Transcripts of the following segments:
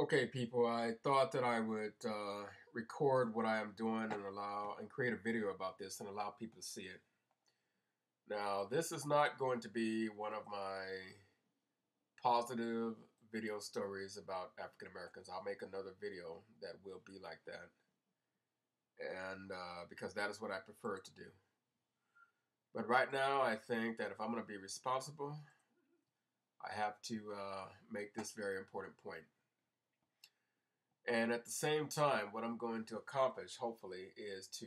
Okay, people, I thought that I would record what I am doing and create a video about this and allow people to see it. Now, this is not going to be one of my positive video stories about African Americans. I'll make another video that will be like that, and because that is what I prefer to do. But right now, I think that if I'm going to be responsible, I have to make this very important point. And at the same time, what I'm going to accomplish, hopefully, is to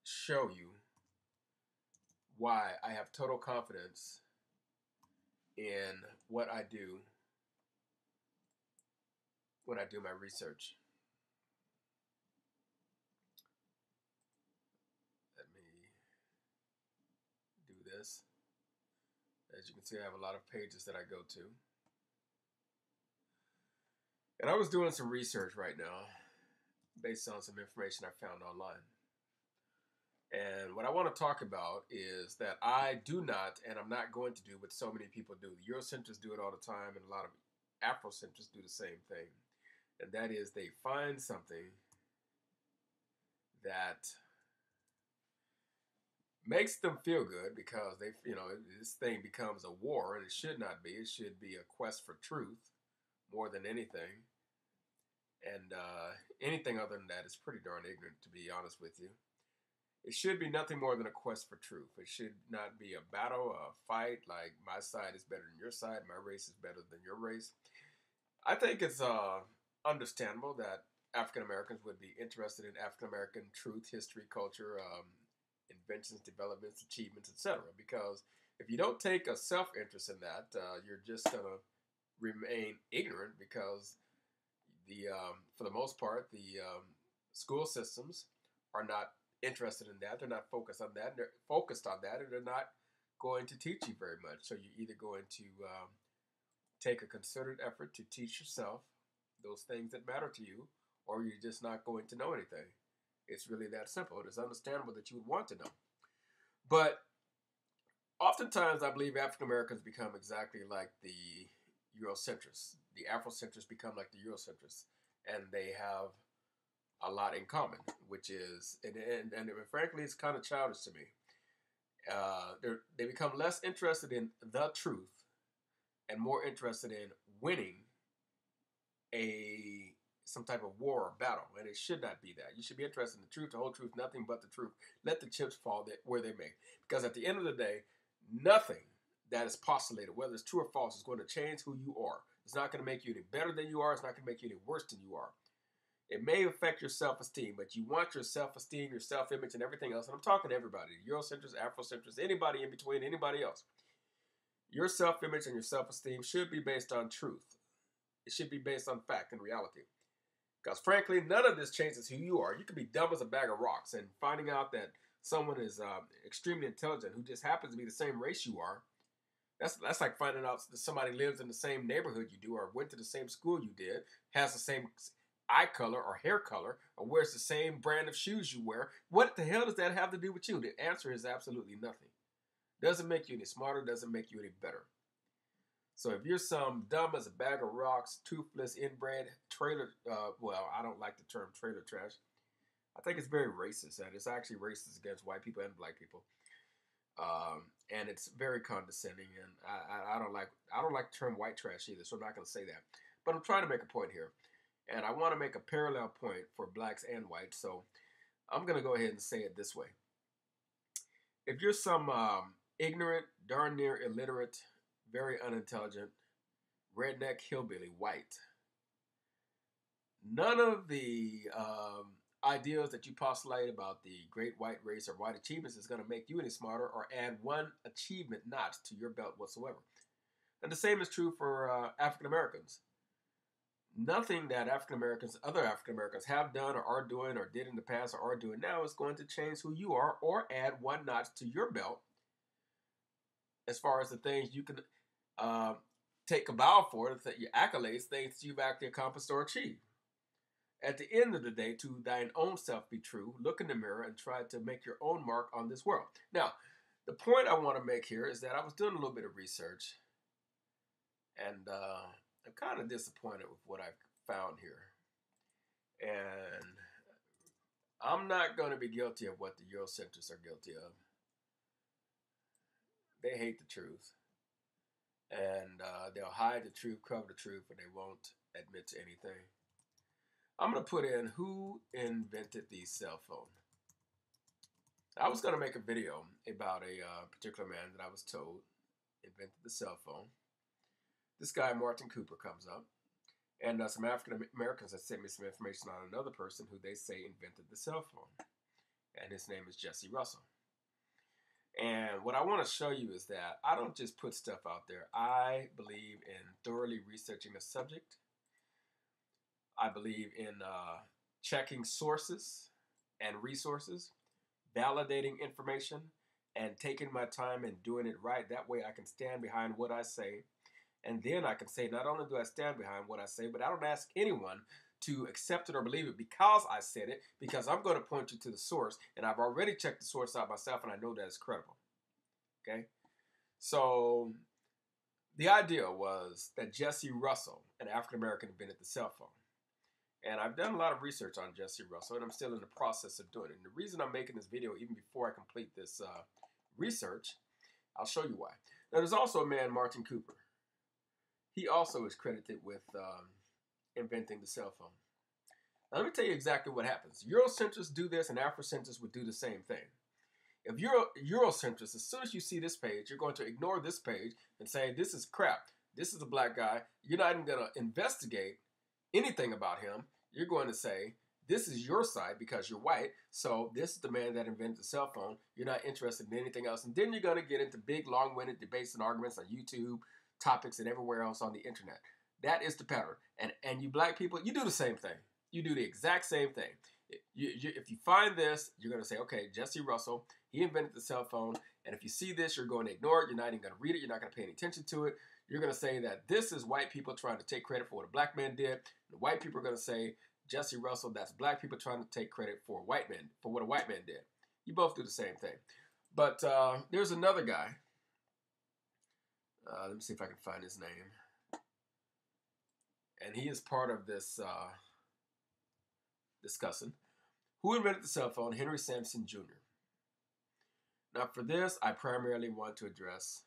show you why I have total confidence in what I do when I do my research. Let me do this. As you can see, I have a lot of pages that I go to. And I was doing some research right now based on some information I found online. And what I want to talk about is that I do not, and I'm not going to do what so many people do. The Eurocentrists do it all the time, and a lot of Afrocentrists do the same thing. And that is they find something that makes them feel good because this thing becomes a war, and it should not be. It should be a quest for truth more than anything. And anything other than that is pretty darn ignorant, to be honest with you. It should be nothing more than a quest for truth. It should not be a battle, a fight, like my side is better than your side, my race is better than your race. I think it's understandable that African Americans would be interested in African American truth, history, culture, inventions, developments, achievements, etc. Because if you don't take a self-interest in that, you're just going to remain ignorant because for the most part, the school systems are not interested in that. They're not focused on that. They're focused on that, and they're not going to teach you very much. So you're either going to take a concerted effort to teach yourself those things that matter to you, or you're just not going to know anything. It's really that simple. It is understandable that you would want to know. But oftentimes, I believe African Americans become exactly like the Eurocentrists. The Afrocentrists become like the Eurocentrists, and they have a lot in common, which is, and frankly, it's kind of childish to me. They become less interested in the truth and more interested in winning some type of war or battle, and it should not be that. You should be interested in the truth, the whole truth, nothing but the truth. Let the chips fall where they may, because at the end of the day, nothing that is postulated, whether it's true or false, is going to change who you are. It's not going to make you any better than you are. It's not going to make you any worse than you are. It may affect your self-esteem, but you want your self-esteem, your self-image, and everything else. And I'm talking to everybody, Eurocentrists, Afrocentrists, anybody in between, anybody else. Your self-image and your self-esteem should be based on truth. It should be based on fact and reality. Because frankly, none of this changes who you are. You can be dumb as a bag of rocks, and finding out that someone is extremely intelligent who just happens to be the same race you are, that's like finding out that somebody lives in the same neighborhood you do, or went to the same school you did, has the same eye color or hair color, or wears the same brand of shoes you wear. What the hell does that have to do with you? The answer is absolutely nothing. Doesn't make you any smarter, doesn't make you any better. So if you're some dumb as a bag of rocks, toothless, inbred, trailer, I don't like the term trailer trash. I think it's very racist, and it's actually racist against white people and black people. And it's very condescending, and I don't like the term white trash either, so I'm not going to say that. But I'm trying to make a point here, and I want to make a parallel point for blacks and whites, so I'm going to go ahead and say it this way. If you're some ignorant, darn near illiterate, very unintelligent, redneck hillbilly white, none of the ideas that you postulate about the great white race or white achievements is going to make you any smarter or add one achievement notch to your belt whatsoever. And the same is true for African Americans. Nothing that other African Americans have done or are doing or did in the past or are doing now is going to change who you are or add one notch to your belt as far as the things you can take a bow for, your accolades, things you've actually accomplished or achieved. At the end of the day, to thine own self be true, look in the mirror and try to make your own mark on this world. Now, the point I want to make here is that I was doing a little bit of research, and I'm kind of disappointed with what I've found here. And I'm not going to be guilty of what the Eurocentrists are guilty of. They hate the truth. And they'll hide the truth, cover the truth, but they won't admit to anything. I'm going to put in who invented the cell phone. I was going to make a video about a particular man that I was told invented the cell phone. This guy, Martin Cooper, comes up. And some African Americans have sent me some information on another person who they say invented the cell phone. And his name is Jesse Russell. And what I want to show you is that I don't just put stuff out there. I believe in thoroughly researching a subject. I believe in checking sources and resources, validating information, and taking my time and doing it right. That way I can stand behind what I say. And then I can say, not only do I stand behind what I say, but I don't ask anyone to accept it or believe it because I said it, because I'm going to point you to the source, and I've already checked the source out myself, and I know that it's credible. Okay? So the idea was that Jesse Russell, an African-American, invented the cell phone. And I've done a lot of research on Jesse Russell, and I'm still in the process of doing it. And the reason I'm making this video, even before I complete this research, I'll show you why. Now, there's also a man, Martin Cooper. He also is credited with inventing the cell phone. Now, let me tell you exactly what happens. Eurocentrists do this, and Afrocentrists would do the same thing. If you're Eurocentrist, as soon as you see this page, you're going to ignore this page and say, this is crap. This is a black guy. You're not even going to investigate anything about him. You're going to say, this is your side because you're white, so this is the man that invented the cell phone. You're not interested in anything else. And then you're going to get into big, long-winded debates and arguments on YouTube, topics, and everywhere else on the internet. That is the pattern. And you black people, you do the same thing. You do the exact same thing. If you find this, you're going to say, okay, Jesse Russell, he invented the cell phone. And if you see this, you're going to ignore it. You're not even going to read it. You're not going to pay any attention to it. You're going to say that this is white people trying to take credit for what a black man did. The white people are going to say, Jesse Russell, that's black people trying to take credit for white men, for what a white man did. You both do the same thing. But there's another guy. Let me see if I can find his name. And he is part of this discussion. Who invented the cell phone? Henry Samson Jr. Now for this, I primarily want to address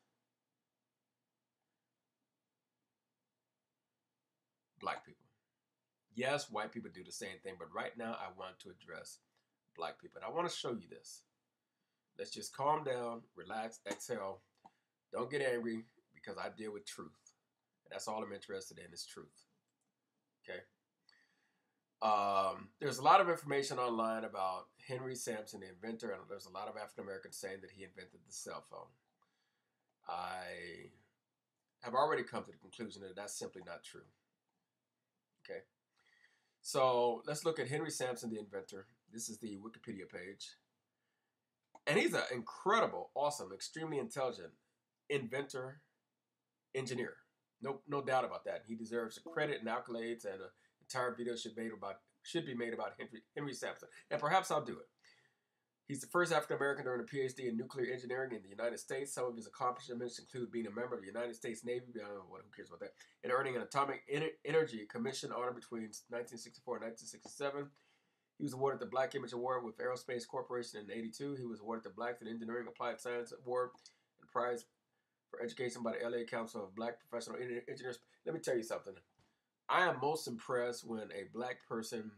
black people. Yes, white people do the same thing, but right now I want to address black people. And I want to show you this. Let's just calm down, relax, exhale. Don't get angry because I deal with truth. And that's all I'm interested in is truth. Okay? There's a lot of information online about Henry Samson, the inventor, and there's a lot of African Americans saying that he invented the cell phone. I have already come to the conclusion that that's simply not true. Okay? So let's look at Henry Samson, the inventor. This is the Wikipedia page. And he's an incredible, awesome, extremely intelligent inventor, engineer. No doubt about that. He deserves credit and accolades, and an entire video should be made about Henry Samson. And perhaps I'll do it. He's the first African American to earn a PhD in nuclear engineering in the United States. Some of his accomplishments include being a member of the United States Navy, who cares about that, and earning an Atomic Energy Commission honor between 1964 and 1967. He was awarded the Black Image Award with Aerospace Corporation in '82. He was awarded the Black in Engineering Applied Science Award and prize for education by the LA Council of Black Professional Engineers. Let me tell you something. I am most impressed when a black person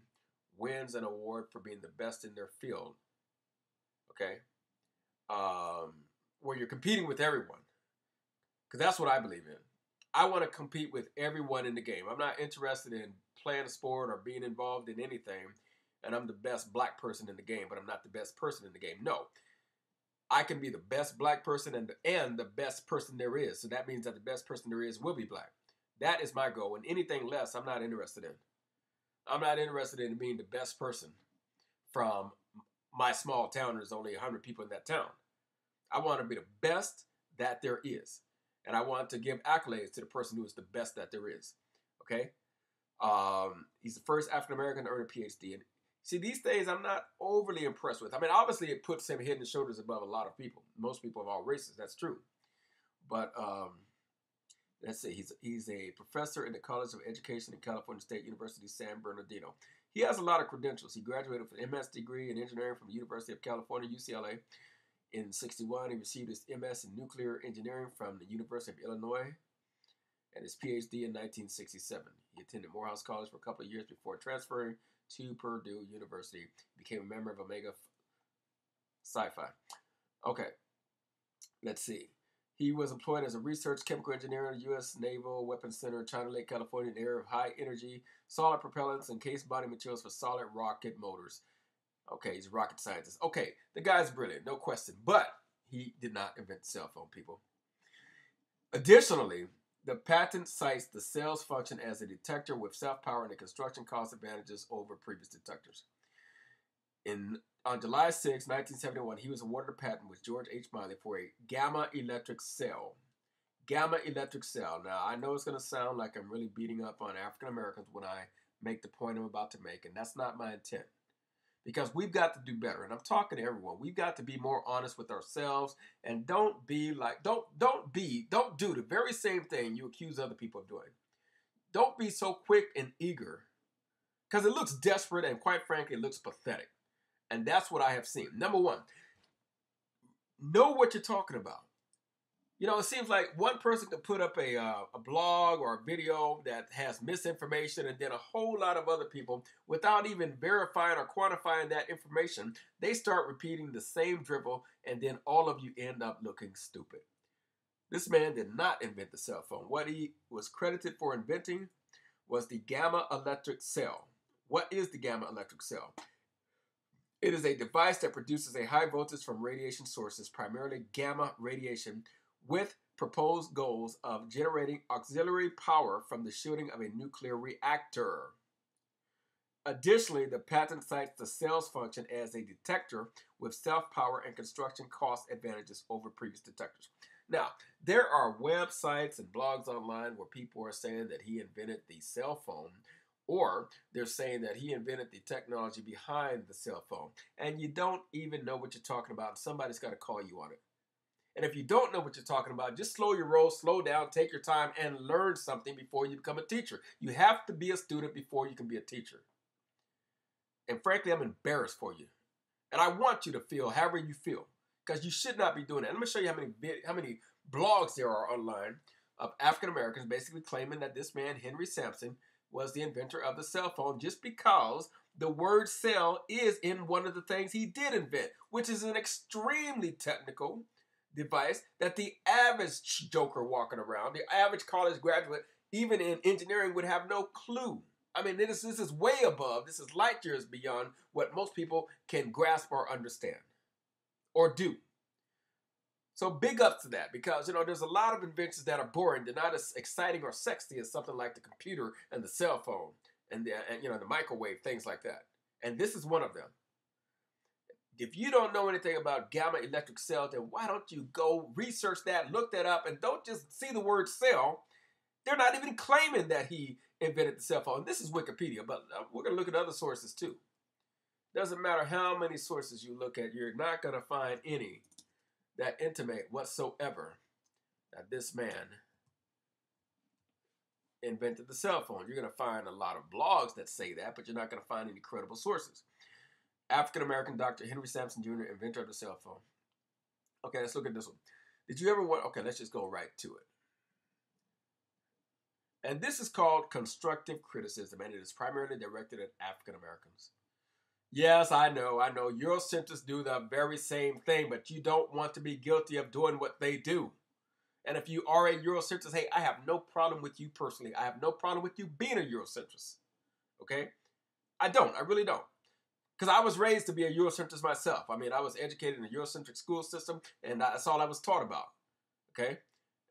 wins an award for being the best in their field. Okay? Where you're competing with everyone. Because that's what I believe in. I want to compete with everyone in the game. I'm not interested in playing a sport or being involved in anything, and I'm the best black person in the game, but I'm not the best person in the game. No. I can be the best black person and the best person there is. So that means that the best person there is will be black. That is my goal. And anything less, I'm not interested in. I'm not interested in being the best person from my small town. There's only 100 people in that town. I want to be the best that there is. And I want to give accolades to the person who is the best that there is. Okay? He's the first African-American to earn a PhD. And see, these things I'm not overly impressed with. I mean, obviously it puts him head and shoulders above a lot of people. Most people of all races, that's true. But Let's see. He's a professor in the College of Education in California State University, San Bernardino. He has a lot of credentials. He graduated with an MS degree in engineering from the University of California, UCLA. In '61, he received his MS in nuclear engineering from the University of Illinois and his PhD in 1967. He attended Morehouse College for a couple of years before transferring to Purdue University. He became a member of Omega Psi Phi. Okay, let's see. He was employed as a research chemical engineer in the U.S. Naval Weapons Center, China Lake, California, in the area of high energy, solid propellants, and case body materials for solid rocket motors. Okay, he's a rocket scientist. Okay, the guy's brilliant, no question. But he did not invent the cell phone, people. Additionally, the patent cites the cell's function as a detector with self-power and the construction cost advantages over previous detectors. On July 6, 1971, he was awarded a patent with George H. Miley for a gamma electric cell. Gamma electric cell. Now, I know it's going to sound like I'm really beating up on African Americans when I make the point I'm about to make, and that's not my intent. Because we've got to do better, and I'm talking to everyone. We've got to be more honest with ourselves, and don't do the very same thing you accuse other people of doing. Don't be so quick and eager, because it looks desperate, and quite frankly, it looks pathetic. And that's what I have seen. Number one, know what you're talking about. You know, it seems like one person can put up a blog or a video that has misinformation, and then a whole lot of other people, without even verifying or quantifying that information, they start repeating the same dribble, and then all of you end up looking stupid. This man did not invent the cell phone. What he was credited for inventing was the gamma electric cell. What is the gamma electric cell? It is a device that produces a high voltage from radiation sources, primarily gamma radiation, with proposed goals of generating auxiliary power from the shooting of a nuclear reactor. Additionally, the patent cites the cell's function as a detector with self-power and construction cost advantages over previous detectors. Now, there are websites and blogs online where people are saying that he invented the cell phone, or they're saying that he invented the technology behind the cell phone, and you don't even know what you're talking about, and somebody's got to call you on it. And if you don't know what you're talking about, just slow your roll, slow down, take your time, and learn something before you become a teacher. You have to be a student before you can be a teacher. And frankly, I'm embarrassed for you. And I want you to feel however you feel, because you should not be doing that. Let me show you how many blogs there are online of African Americans basically claiming that this man, Henry Samson, was the inventor of the cell phone just because the word cell is in one of the things he did invent, which is an extremely technical device that the average joker walking around, the average college graduate, even in engineering, would have no clue. I mean, this is way above, this is light years beyond what most people can grasp or understand or do. So big ups to that, because, you know, there's a lot of inventions that are boring. They're not as exciting or sexy as something like the computer and the cell phone and the microwave, things like that. And this is one of them. If you don't know anything about gamma electric cell, then why don't you go research that, look that up, and don't just see the word cell. They're not even claiming that he invented the cell phone. This is Wikipedia, but we're going to look at other sources too. Doesn't matter how many sources you look at, you're not going to find any that intimate whatsoever that this man invented the cell phone. You're going to find a lot of blogs that say that, but you're not going to find any credible sources. African-American Dr. Henry Samson Jr., inventor of the cell phone. Okay, let's look at this one. Did you ever want... Okay, let's just go right to it. And this is called constructive criticism, and it is primarily directed at African-Americans. Yes, I know. Eurocentrists do the very same thing, but you don't want to be guilty of doing what they do. And if you are a Eurocentrist, hey, I have no problem with you personally. I have no problem with you being a Eurocentrist. Okay? I don't. I really don't. Because I was raised to be a Eurocentrist myself. I mean, I was educated in a Eurocentric school system, and that's all I was taught about. Okay?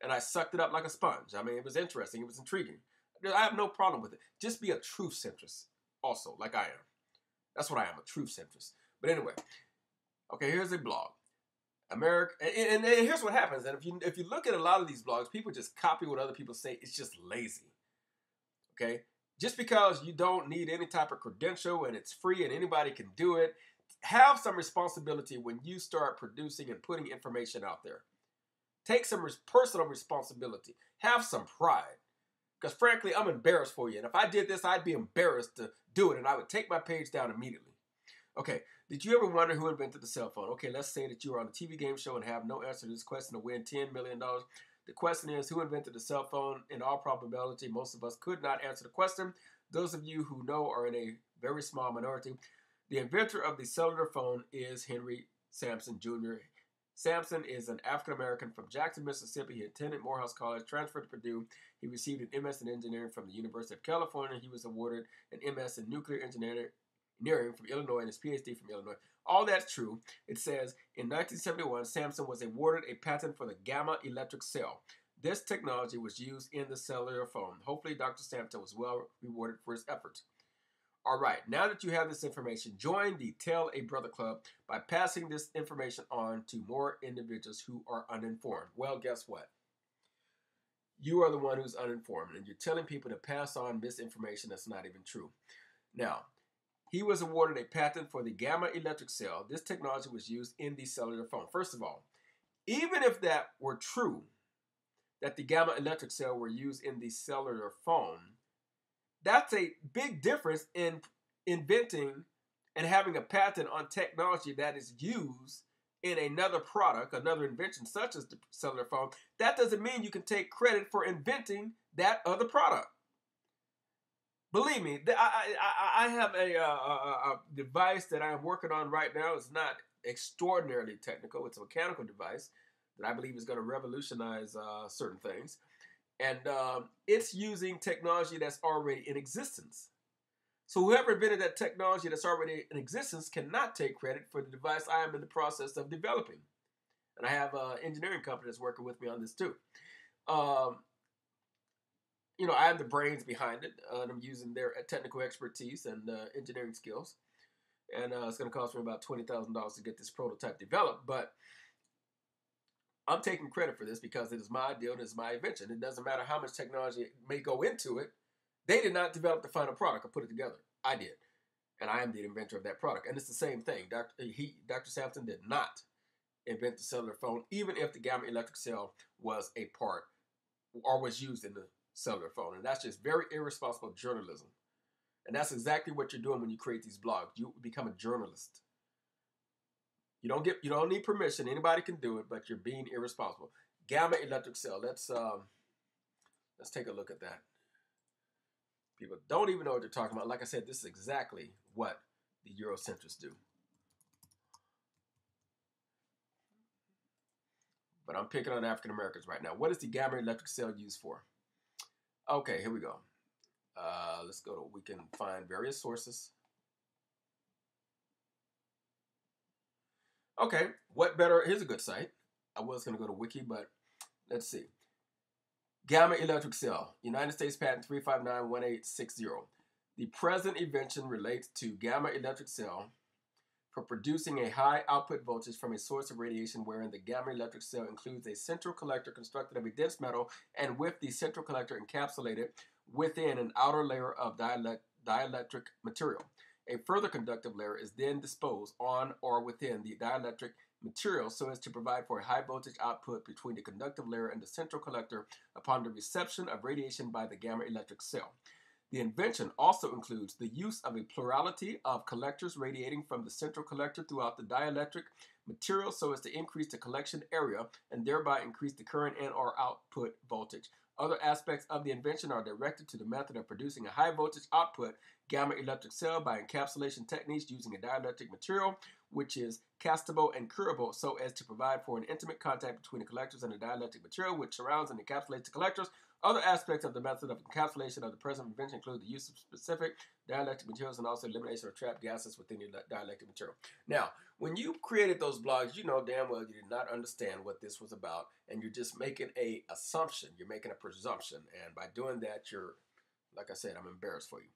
And I sucked it up like a sponge. I mean, it was interesting. It was intriguing. I have no problem with it. Just be a truth centrist also, like I am. That's what I am, a truth centrist. But anyway, okay, here's a blog. America, and here's what happens. And if you look at a lot of these blogs, people just copy what other people say. It's just lazy. Okay? Just because you don't need any type of credential and it's free and anybody can do it, have some responsibility when you start producing and putting information out there. Take some personal responsibility. Have some pride. Because frankly, I'm embarrassed for you. And if I did this, I'd be embarrassed to do it. And I would take my page down immediately. Okay, did you ever wonder who invented the cell phone? Okay, let's say that you are on a TV game show and have no answer to this question to win $10 million. The question is, who invented the cell phone? In all probability, most of us could not answer the question. Those of you who know are in a very small minority. The inventor of the cellular phone is Henry Samson Jr. Samson is an African-American from Jackson, Mississippi. He attended Morehouse College, transferred to Purdue. He received an MS in engineering from the University of California. He was awarded an MS in nuclear engineering from Illinois and his PhD from Illinois. All that's true. It says, in 1971, Samson was awarded a patent for the gamma electric cell. This technology was used in the cellular phone. Hopefully, Dr. Samson was well rewarded for his efforts. All right, now that you have this information, join the Tell a Brother Club by passing this information on to more individuals who are uninformed. Well, guess what? You are the one who's uninformed, and you're telling people to pass on misinformation that's not even true. Now, he was awarded a patent for the gamma electric cell. This technology was used in the cellular phone. First of all, even if that were true, that the gamma electric cell were used in the cellular phone, that's a big difference in inventing and having a patent on technology that is used in another product, another invention, such as the cellular phone. That doesn't mean you can take credit for inventing that other product. Believe me, I have a device that I am working on right now. It's not extraordinarily technical. It's a mechanical device that I believe is going to revolutionize certain things. And it's using technology that's already in existence. So whoever invented that technology that's already in existence cannot take credit for the device I am in the process of developing. And I have an engineering company that's working with me on this too. You know, I have the brains behind it, and I'm using their technical expertise and engineering skills. And it's going to cost me about $20,000 to get this prototype developed. But I'm taking credit for this because it is my idea and it's my invention. It doesn't matter how much technology may go into it. They did not develop the final product or put it together. I did. And I am the inventor of that product. And it's the same thing. Dr. Samson did not invent the cellular phone, even if the gamma electric cell was a part or was used in the cellular phone. And that's just very irresponsible journalism. And that's exactly what you're doing when you create these blogs. You become a journalist. You don't need permission. Anybody can do it, but you're being irresponsible. Gamma electric cell. Let's take a look at that. People don't even know what they're talking about. Like I said, this is exactly what the Eurocentrists do. But I'm picking on African Americans right now. What is the gamma electric cell used for? Okay, here we go. Let's go to, we can find various sources. Okay, what better, here's a good site. I was going to go to Wiki, but let's see. Gamma electric cell, United States Patent 3591860. The present invention relates to gamma electric cell for producing a high output voltage from a source of radiation wherein the gamma electric cell includes a central collector constructed of a dense metal and with the central collector encapsulated within an outer layer of dielectric material. A further conductive layer is then disposed on or within the dielectric material so as to provide for a high voltage output between the conductive layer and the central collector upon the reception of radiation by the gamma electric cell. The invention also includes the use of a plurality of collectors radiating from the central collector throughout the dielectric material so as to increase the collection area and thereby increase the current and or output voltage. Other aspects of the invention are directed to the method of producing a high voltage output gamma electric cell by encapsulation techniques using a dielectric material which is castable and curable so as to provide for an intimate contact between the collectors and the dielectric material which surrounds and encapsulates the collectors. Other aspects of the method of encapsulation of the present invention include the use of specific dielectric materials and also elimination of trapped gases within the dielectric material. Now, when you created those blogs, you know damn well you did not understand what this was about, and you're just making an assumption. You're making a presumption, and by doing that, you're, like I said, I'm embarrassed for you.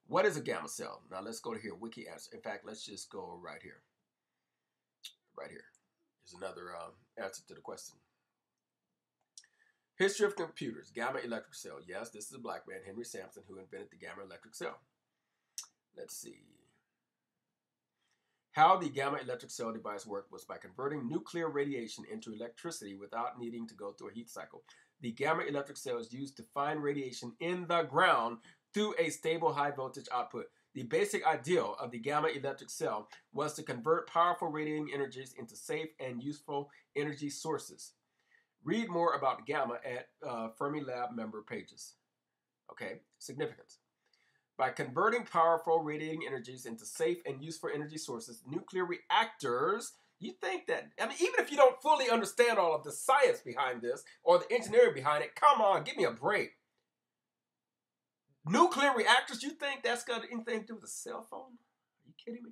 What is a gamma cell? Now, let's go to here, wiki answer. In fact, let's just go right here. Right here. Here's another answer to the question. History of computers, gamma electric cell. Yes, this is a black man, Henry Samson, who invented the gamma electric cell. Let's see. How the gamma electric cell device worked was by converting nuclear radiation into electricity without needing to go through a heat cycle. The gamma electric cell is used to find radiation in the ground through a stable high voltage output. The basic ideal of the gamma electric cell was to convert powerful radiating energies into safe and useful energy sources. Read more about gamma at Fermilab member pages. Okay, significance. By converting powerful radiating energies into safe and useful energy sources, nuclear reactors, you think that, I mean, even if you don't fully understand all of the science behind this or the engineering behind it, come on, give me a break. Nuclear reactors, you think that's got anything to do with a cell phone? Are you kidding me?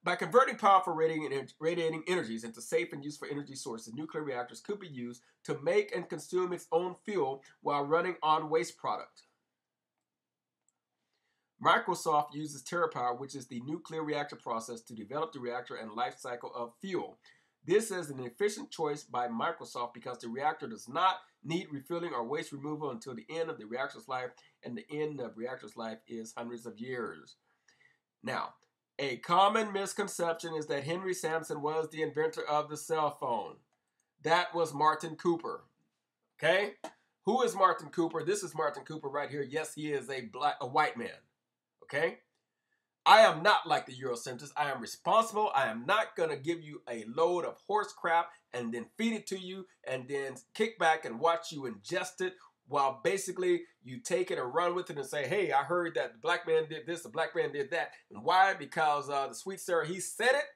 By converting powerful radiating energies into safe and useful energy sources, nuclear reactors could be used to make and consume its own fuel while running on waste product. Microsoft uses TerraPower, which is the nuclear reactor process, to develop the reactor and life cycle of fuel. This is an efficient choice by Microsoft because the reactor does not need refilling or waste removal until the end of the reactor's life, and the end of the reactor's life is hundreds of years. Now, a common misconception is that Henry Samson was the inventor of the cell phone. That was Martin Cooper. Okay? Who is Martin Cooper? This is Martin Cooper right here. Yes, he is a white man. Okay? I am not like the Eurocentrists. I am responsible. I am not going to give you a load of horse crap and then feed it to you and then kick back and watch you ingest it while basically you take it and run with it and say, hey, I heard that the black man did this, the black man did that. And why? Because the sweet Sarah, he said it,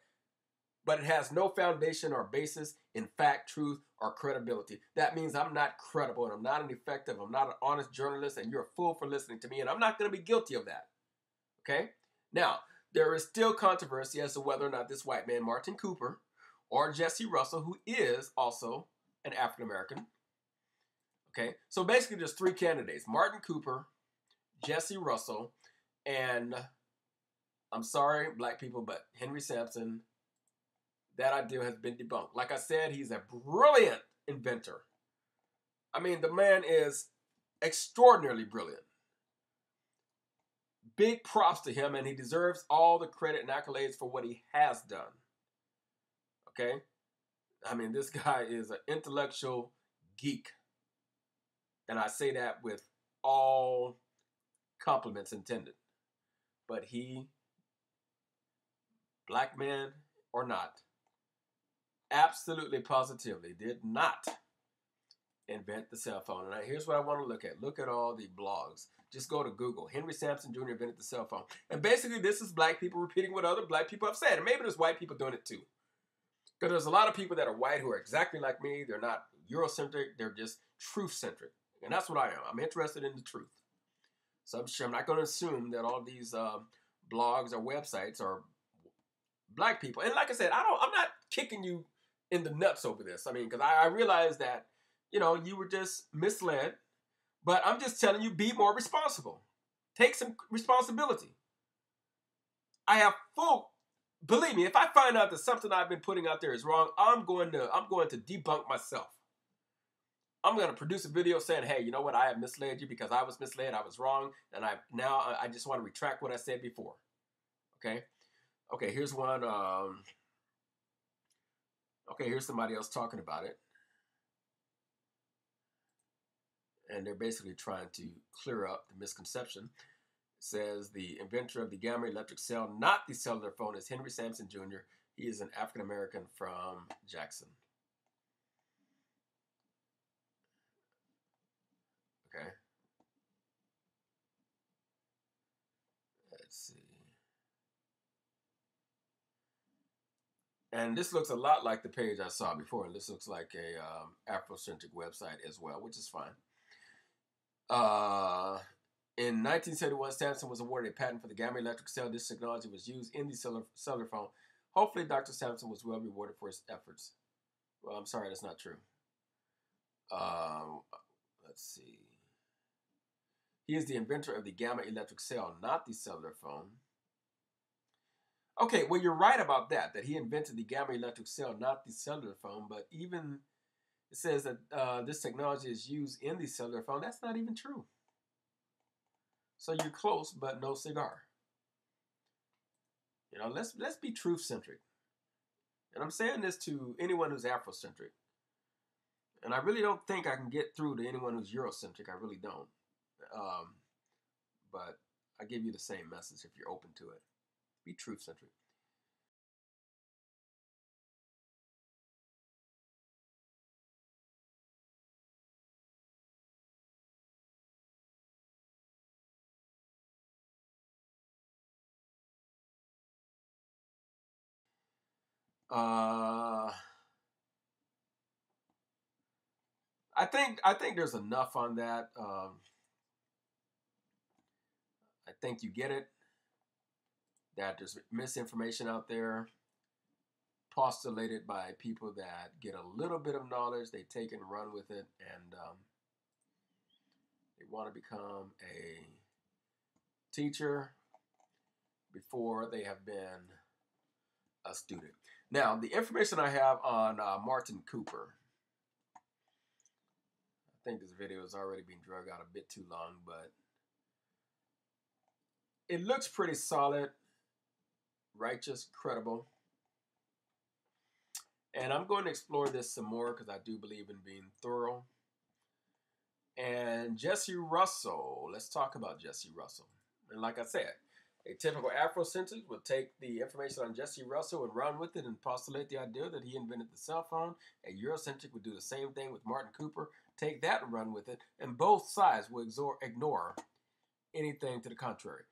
but it has no foundation or basis in fact, truth, or credibility. That means I'm not credible and I'm not an effective, I'm not an honest journalist, and you're a fool for listening to me, and I'm not going to be guilty of that. Okay? Now, there is still controversy as to whether or not this white man, Martin Cooper, or Jesse Russell, who is also an African American. Okay? So basically there's three candidates: Martin Cooper, Jesse Russell, and I'm sorry, black people, but Henry Samson. That idea has been debunked. Like I said, he's a brilliant inventor. I mean, the man is extraordinarily brilliant. Big props to him, and he deserves all the credit and accolades for what he has done. Okay? I mean, this guy is an intellectual geek. And I say that with all compliments intended. But he, black man or not, absolutely positively did not invent the cell phone. And here's what I want to look at. Look at all the blogs. Just go to Google. Henry Samson Jr. invented the cell phone. And basically this is black people repeating what other black people have said. And maybe there's white people doing it too. Because there's a lot of people that are white who are exactly like me. They're not Eurocentric. They're just truth-centric. And that's what I am. I'm interested in the truth. So I'm not going to assume that all these blogs or websites are black people. And like I said, I'm not kicking you in the nuts over this. I mean, because I realize that, you know, you were just misled. But I'm just telling you, be more responsible. Take some responsibility. I have full, believe me, if I find out that something I've been putting out there is wrong, I'm going to debunk myself. I'm going to produce a video saying, hey, you know what? I have misled you because I was misled. I was wrong. And I just want to retract what I said before. Okay? Okay, here's one. Okay, here's somebody else talking about it. And they're basically trying to clear up the misconception. It says the inventor of the gamma electric cell, not the cellular phone, is Henry Samson Jr. He is an African American from Jackson. Okay. Let's see. And this looks a lot like the page I saw before. And this looks like a Afrocentric website as well, which is fine. In 1971, Samson was awarded a patent for the gamma electric cell. This technology was used in the cellular phone. Hopefully, Dr. Samson was well rewarded for his efforts. Well, I'm sorry, that's not true. Let's see. He is the inventor of the gamma electric cell, not the cellular phone. Okay, well, you're right about that he invented the gamma electric cell, not the cellular phone, but even it says that this technology is used in the cellular phone. That's not even true. So you're close, but no cigar. You know, let's be truth-centric. And I'm saying this to anyone who's Afrocentric. And I really don't think I can get through to anyone who's Eurocentric. I really don't. Um, but I give you the same message if you're open to it. Be truth-centric. Uh, I think there's enough on that. I think you get it. That there's misinformation out there postulated by people that get a little bit of knowledge, they take and run with it, and they want to become a teacher before they have been a student. Now, the information I have on Martin Cooper, I think this video has already been drug out a bit too long, but it looks pretty solid, righteous, credible. And I'm going to explore this some more because I do believe in being thorough. And Jesse Russell, let's talk about Jesse Russell. And like I said, a typical Afrocentric would take the information on Jesse Russell and run with it and postulate the idea that he invented the cell phone. A Eurocentric would do the same thing with Martin Cooper, take that and run with it, and both sides will ignore anything to the contrary.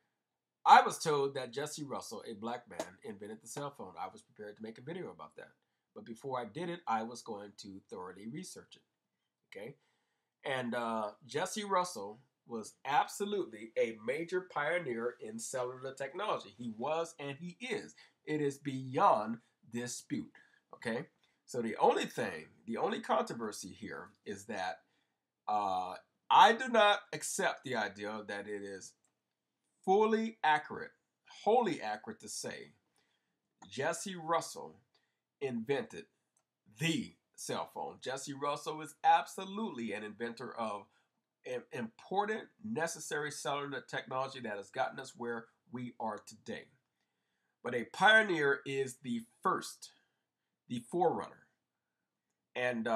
I was told that Jesse Russell, a black man, invented the cell phone. I was prepared to make a video about that. But before I did it, I was going to thoroughly research it. Okay? And Jesse Russell was absolutely a major pioneer in cellular technology. He was and he is. It is beyond dispute. Okay? So the only controversy here is that I do not accept the idea that it is fully accurate, wholly accurate to say Jesse Russell invented the cell phone. Jesse Russell is absolutely an inventor of important, necessary cellular technology that has gotten us where we are today. But a pioneer is the first, the forerunner. And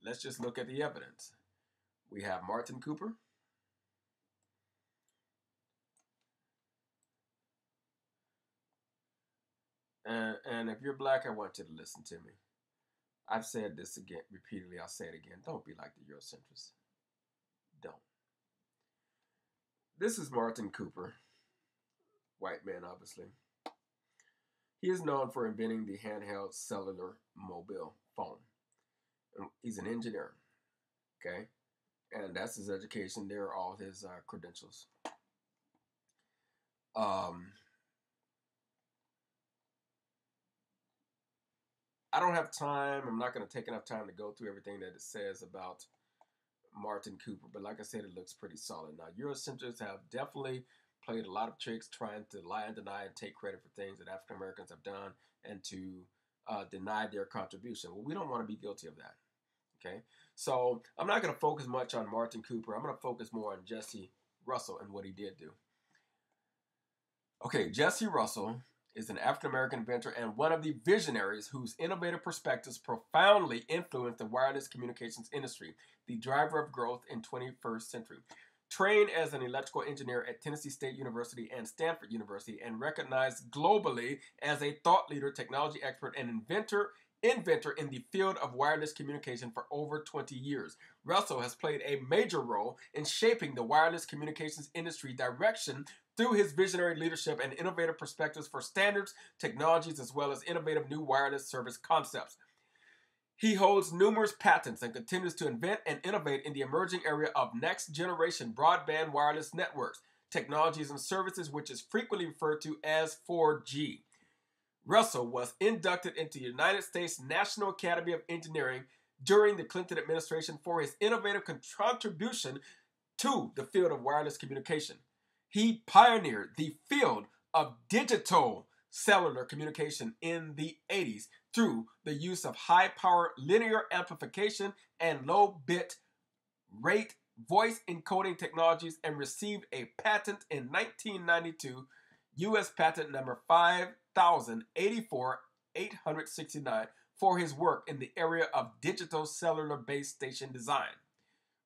let's just look at the evidence. We have Martin Cooper. And if you're black, I want you to listen to me. I've said this again repeatedly. I'll say it again. Don't be like the Eurocentrists. Don't. This is Martin Cooper, white man, obviously. He is known for inventing the handheld cellular mobile phone. He's an engineer, okay? And that's his education. There are all his credentials. I don't have time. I'm not going to take enough time to go through everything that it says about Martin Cooper. But like I said, it looks pretty solid. Now, Eurocentrists have definitely played a lot of tricks trying to lie and deny and take credit for things that African Americans have done and to deny their contribution. Well, we don't want to be guilty of that. Okay? So I'm not going to focus much on Martin Cooper. I'm going to focus more on Jesse Russell and what he did do. Okay, Jesse Russell is an African-American inventor and one of the visionaries whose innovative perspectives profoundly influenced the wireless communications industry, the driver of growth in 21st century. Trained as an electrical engineer at Tennessee State University and Stanford University and recognized globally as a thought leader, technology expert, and inventor in the field of wireless communication for over 20 years. Russell has played a major role in shaping the wireless communications industry direction through his visionary leadership and innovative perspectives for standards, technologies, as well as innovative new wireless service concepts. He holds numerous patents and continues to invent and innovate in the emerging area of next-generation broadband wireless networks, technologies, and services, which is frequently referred to as 4G. Russell was inducted into the United States National Academy of Engineering during the Clinton administration for his innovative contribution to the field of wireless communication. He pioneered the field of digital cellular communication in the 80s through the use of high-power linear amplification and low bit rate voice encoding technologies and received a patent in 1992, U.S. patent number 5084-869, for his work in the area of digital cellular base station design.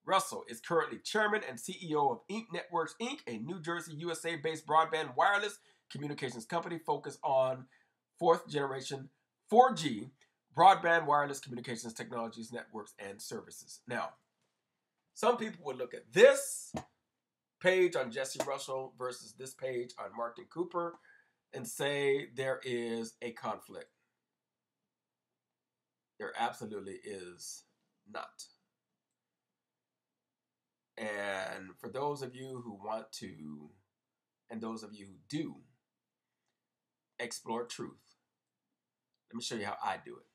Russell is currently chairman and CEO of Inc. Networks, Inc., a New Jersey, USA-based broadband wireless communications company focused on fourth generation 4G broadband wireless communications technologies, networks, and services. Now, some people would look at this page on Jesse Russell versus this page on Martin Cooper and say there is a conflict. There absolutely is not. And for those of you who want to, and those of you who do, explore truth, let me show you how I do it.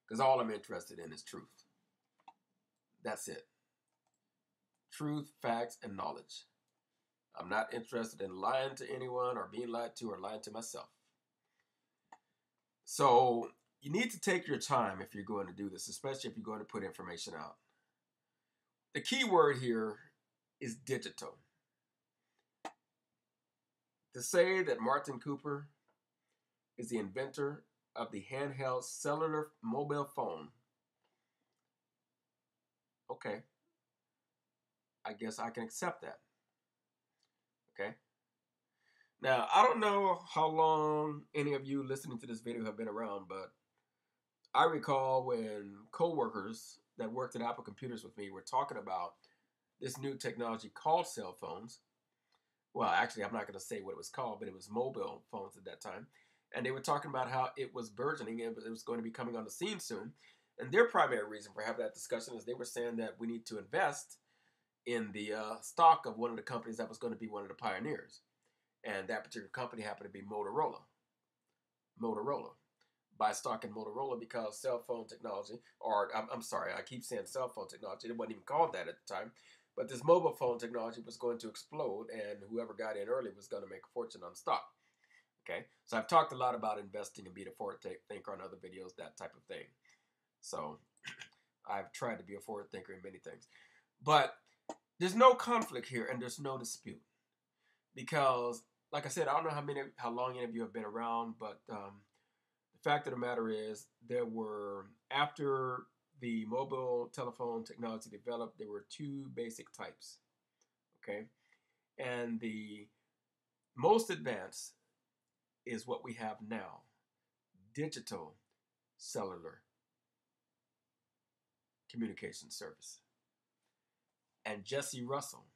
Because all I'm interested in is truth. That's it. Truth, facts, and knowledge. I'm not interested in lying to anyone or being lied to or lying to myself. So you need to take your time if you're going to do this, especially if you're going to put information out. The key word here is digital. To say that Martin Cooper is the inventor of the handheld cellular mobile phone, okay, I guess I can accept that. Okay. Now, I don't know how long any of you listening to this video have been around, but I recall when co-workers that worked at Apple Computers with me were talking about this new technology called cell phones. Well, actually, I'm not going to say what it was called, but it was mobile phones at that time. And they were talking about how it was burgeoning and it was going to be coming on the scene soon. And their primary reason for having that discussion is they were saying that we need to invest in the stock of one of the companies that was going to be one of the pioneers. And that particular company happened to be Motorola. Buy stock in Motorola because cell phone technology, or I'm sorry, I keep saying cell phone technology. It wasn't even called that at the time. But this mobile phone technology was going to explode, and whoever got in early was going to make a fortune on stock. Okay, so I've talked a lot about investing and being a forward thinker on other videos, that type of thing. So I've tried to be a forward thinker in many things. But there's no conflict here, and there's no dispute. Because, like I said, I don't know how long any of you have been around, but the fact of the matter is there were, after the mobile telephone technology developed, there were two basic types, okay? And the most advanced is what we have now, digital cellular communication service. And Jesse Russell,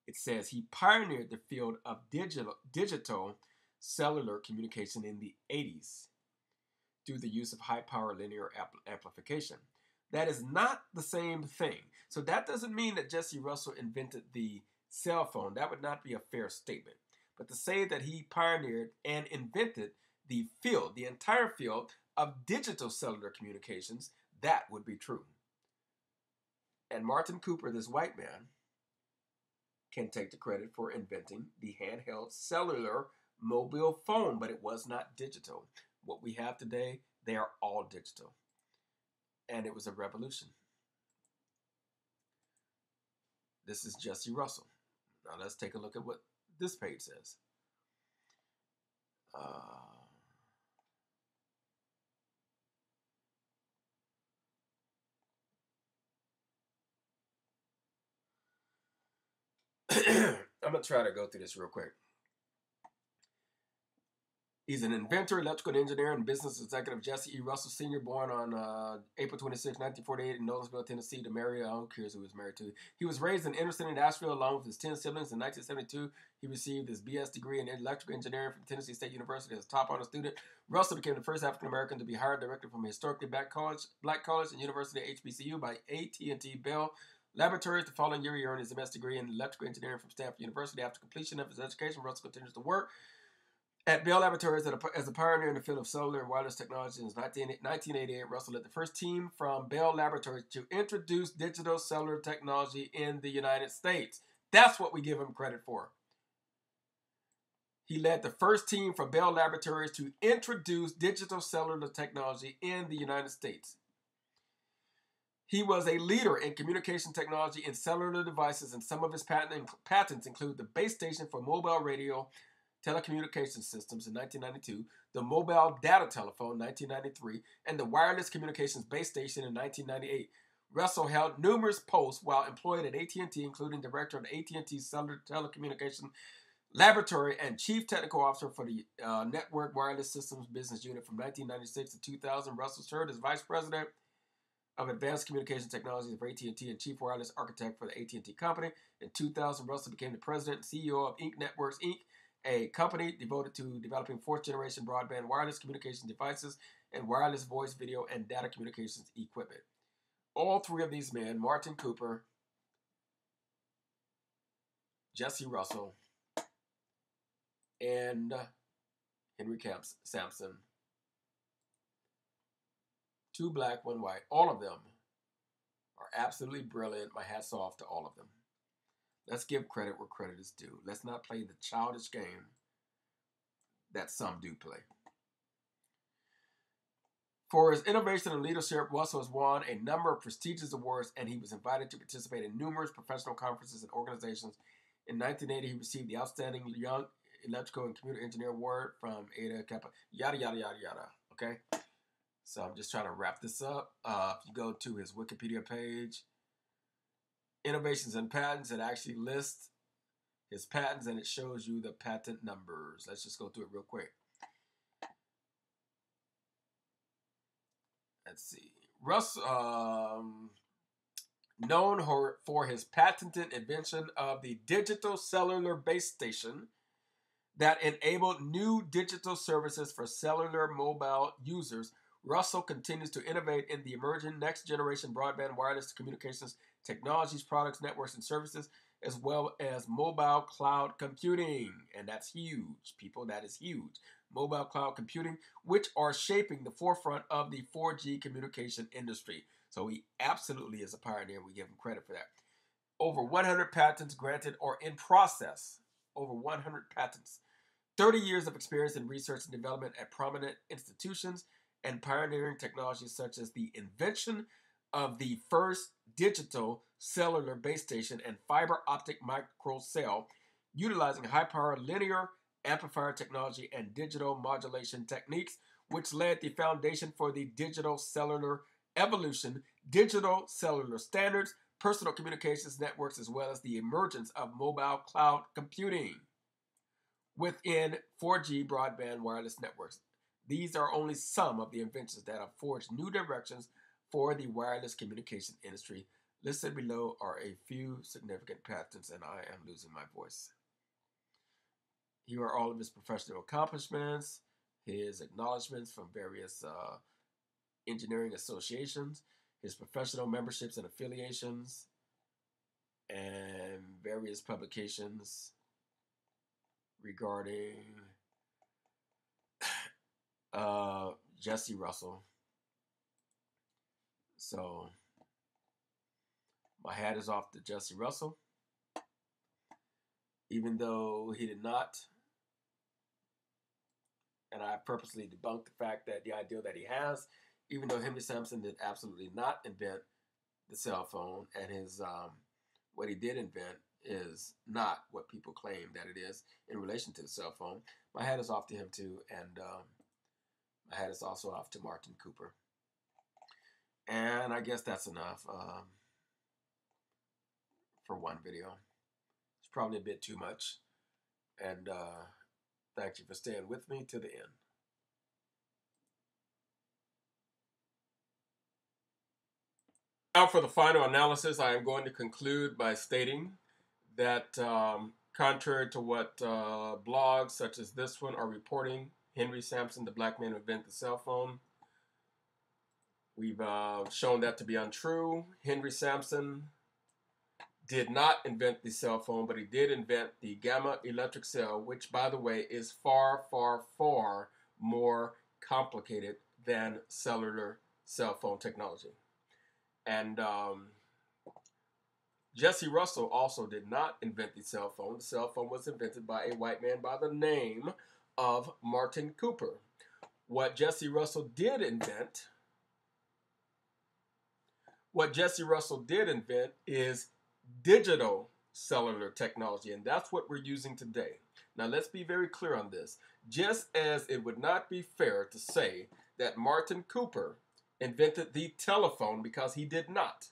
it says he pioneered the field of digital cellular communication in the 80s. Through the use of high-power linear amplification. That is not the same thing. So that doesn't mean that Jesse Russell invented the cell phone. That would not be a fair statement. But to say that he pioneered and invented the field, the entire field of digital cellular communications, that would be true. And Martin Cooper, this white man, can take the credit for inventing the handheld cellular mobile phone, but it was not digital. What we have today, they are all digital. And it was a revolution. This is Jesse Russell. Now let's take a look at what this page says. I'm going to try to go through this real quick. He's an inventor, electrical engineer, and business executive. Jesse E. Russell Sr., born on April 26, 1948 in Nolensville, Tennessee, to Mary, I don't care who he was married to. He was raised in Anderson, Nashville, along with his 10 siblings. In 1972, he received his B.S. degree in electrical engineering from Tennessee State University as a top honor student. Russell became the first African-American to be hired directly from a historically black college and University of HBCU by AT&T Bell Laboratories. The following year, he earned his MS degree in electrical engineering from Stanford University. After completion of his education, Russell continues to work at Bell Laboratories as a pioneer in the field of cellular and wireless technology. In 1988, Russell led the first team from Bell Laboratories to introduce digital cellular technology in the United States. That's what we give him credit for. He led the first team from Bell Laboratories to introduce digital cellular technology in the United States. He was a leader in communication technology in cellular devices, and some of his patents include the base station for mobile radio telecommunication systems in 1992, the mobile data telephone in 1993, and the wireless communications base station in 1998. Russell held numerous posts while employed at AT&T, including director of the AT&T Cellular Telecommunication Laboratory and chief technical officer for the Network Wireless Systems Business Unit from 1996 to 2000. Russell served as vice president of Advanced Communication Technologies for AT&T and chief wireless architect for the AT&T company. In 2000, Russell became the president and CEO of Inc. Networks, Inc., a company devoted to developing fourth-generation broadband wireless communication devices and wireless voice, video, and data communications equipment. All three of these men, Martin Cooper, Jesse Russell, and Henry Samson, two black, one white, all of them are absolutely brilliant. My hat's off to all of them. Let's give credit where credit is due. Let's not play the childish game that some do play. For his innovation and leadership, Russell has won a number of prestigious awards, and he was invited to participate in numerous professional conferences and organizations. In 1980, he received the Outstanding Young Electrical and Computer Engineer Award from Ada Kappa, yada, yada, yada, yada, okay? So I'm just trying to wrap this up. If you go to his Wikipedia page, Innovations and Patents, it actually lists his patents and it shows you the patent numbers. Let's just go through it real quick. Let's see. Russ, known for his patented invention of the digital cellular base station that enabled new digital services for cellular mobile users, Russell continues to innovate in the emerging next-generation broadband wireless communications technologies, products, networks, and services, as well as mobile cloud computing. And that's huge, people. That is huge. Mobile cloud computing, which are shaping the forefront of the 4G communication industry. So he absolutely is a pioneer. We give him credit for that. Over 100 patents granted or in process. Over 100 patents. 30 years of experience in research and development at prominent institutions and pioneering technologies such as the invention of the first digital cellular base station and fiber optic microcell, utilizing high-power linear amplifier technology and digital modulation techniques, which laid the foundation for the digital cellular evolution, digital cellular standards, personal communications networks, as well as the emergence of mobile cloud computing within 4G broadband wireless networks. These are only some of the inventions that have forged new directions for the wireless communication industry. Listed below are a few significant patents, and I am losing my voice. Here are all of his professional accomplishments, his acknowledgments from various engineering associations, his professional memberships and affiliations, and various publications regarding Jesse Russell. So my hat is off to Jesse Russell. Even though he did not, and I purposely debunked the fact that the idea that he has, even though Henry Samson did absolutely not invent the cell phone, and his what he did invent is not what people claim that it is in relation to the cell phone. My hat is off to him too, and my hat is also off to Martin Cooper. And I guess that's enough for one video. It's probably a bit too much. And thank you for staying with me to the end. Now for the final analysis, I am going to conclude by stating that contrary to what blogs such as this one are reporting, Henry Samson, the black man who invented the cell phone, we've shown that to be untrue. Henry Samson did not invent the cell phone, but he did invent the gamma electric cell, which, by the way, is far, far, far more complicated than cellular cell phone technology. And Jesse Russell also did not invent the cell phone. The cell phone was invented by a white man by the name of Martin Cooper. What Jesse Russell did invent What Jesse Russell did invent is digital cellular technology, and that's what we're using today. Now, let's be very clear on this. Just as it would not be fair to say that Martin Cooper invented the telephone, because he did not.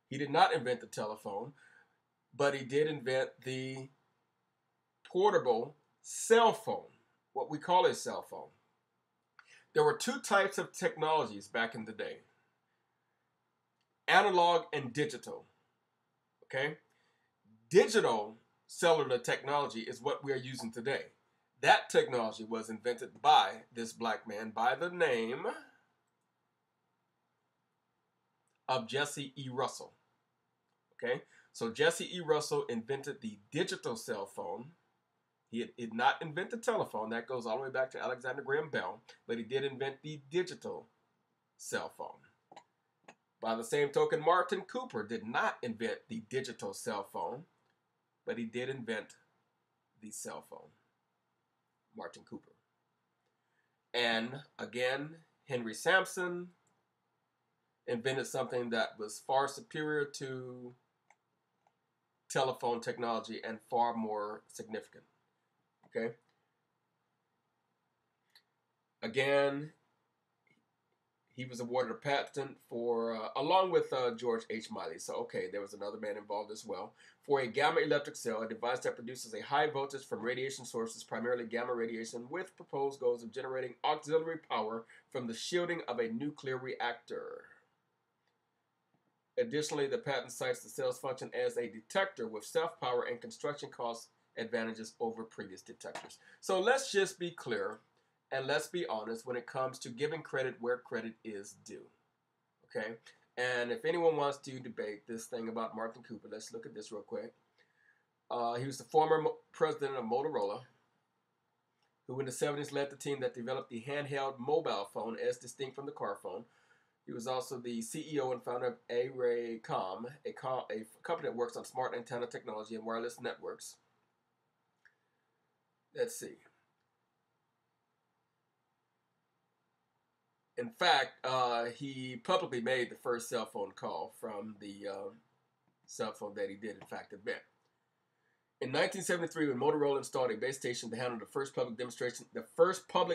He did not invent the telephone, but he did invent the portable cell phone, what we call a cell phone. There were two types of technologies back in the day: analog and digital. Okay? Digital cellular technology is what we are using today. That technology was invented by this black man by the name of Jesse E. Russell. Okay? So Jesse E. Russell invented the digital cell phone. He did not invent the telephone. That goes all the way back to Alexander Graham Bell. But he did invent the digital cell phone. By the same token, Martin Cooper did not invent the digital cell phone, but he did invent the cell phone. Martin Cooper. And again, Henry Samson invented something that was far superior to telephone technology and far more significant. Okay? Again, he was awarded a patent for, along with George H. Miley. So, okay, there was another man involved as well. For a gamma electric cell, a device that produces a high voltage from radiation sources, primarily gamma radiation, with proposed goals of generating auxiliary power from the shielding of a nuclear reactor. Additionally, the patent cites the cell's function as a detector with self-power and construction cost advantages over previous detectors. So let's just be clear. And let's be honest when it comes to giving credit where credit is due. Okay? And if anyone wants to debate this thing about Martin Cooper, let's look at this real quick. He was the former president of Motorola, who in the 70s led the team that developed the handheld mobile phone as distinct from the car phone. He was also the CEO and founder of Arraycom, a company that works on smart antenna technology and wireless networks. Let's see. In fact, he publicly made the first cell phone call from the cell phone that he did, in fact, invent. In 1973, when Motorola installed a base station to handle the first public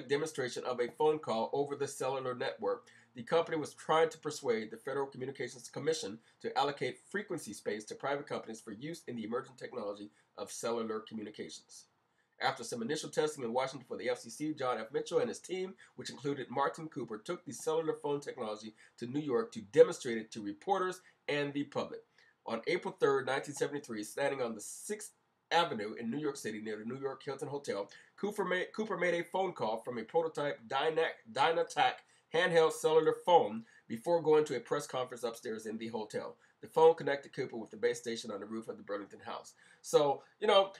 demonstration of a phone call over the cellular network, the company was trying to persuade the Federal Communications Commission to allocate frequency space to private companies for use in the emerging technology of cellular communications. After some initial testing in Washington for the FCC, John F. Mitchell and his team, which included Martin Cooper, took the cellular phone technology to New York to demonstrate it to reporters and the public. On April 3rd, 1973, standing on the 6th Avenue in New York City near the New York Hilton Hotel, Cooper made a phone call from a prototype Dynatac handheld cellular phone before going to a press conference upstairs in the hotel. The phone connected Cooper with the base station on the roof of the Burlington house. So, you know,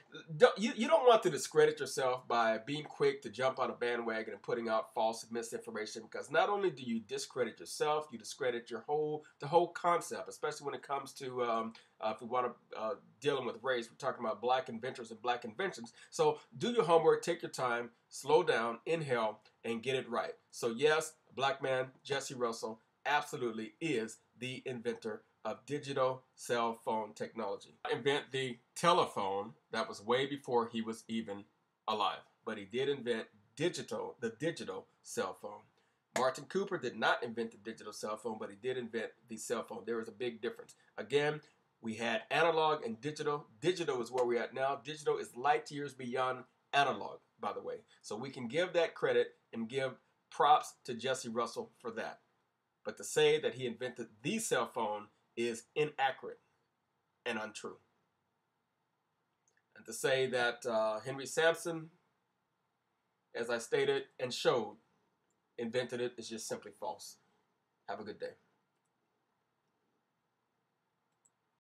you don't want to discredit yourself by being quick to jump on a bandwagon and putting out false misinformation, because not only do you discredit yourself, you discredit the whole concept, especially when it comes to, if we want to dealing with race, we're talking about black inventors and black inventions. So do your homework, take your time, slow down, inhale, and get it right. So yes, black man, Jesse Russell, absolutely is the inventor of digital cell phone technology. Invent the telephone. That was way before he was even alive. But he did invent the digital cell phone. Martin Cooper did not invent the digital cell phone, but he did invent the cell phone. There is a big difference. Again, we had analog and digital. Digital is where we're at now. Digital is light years beyond analog, by the way. So we can give that credit and give props to Jesse Russell for that. But to say that he invented the cell phone is inaccurate and untrue. And to say that Henry Samson, as I stated and showed, invented it is just simply false. Have a good day.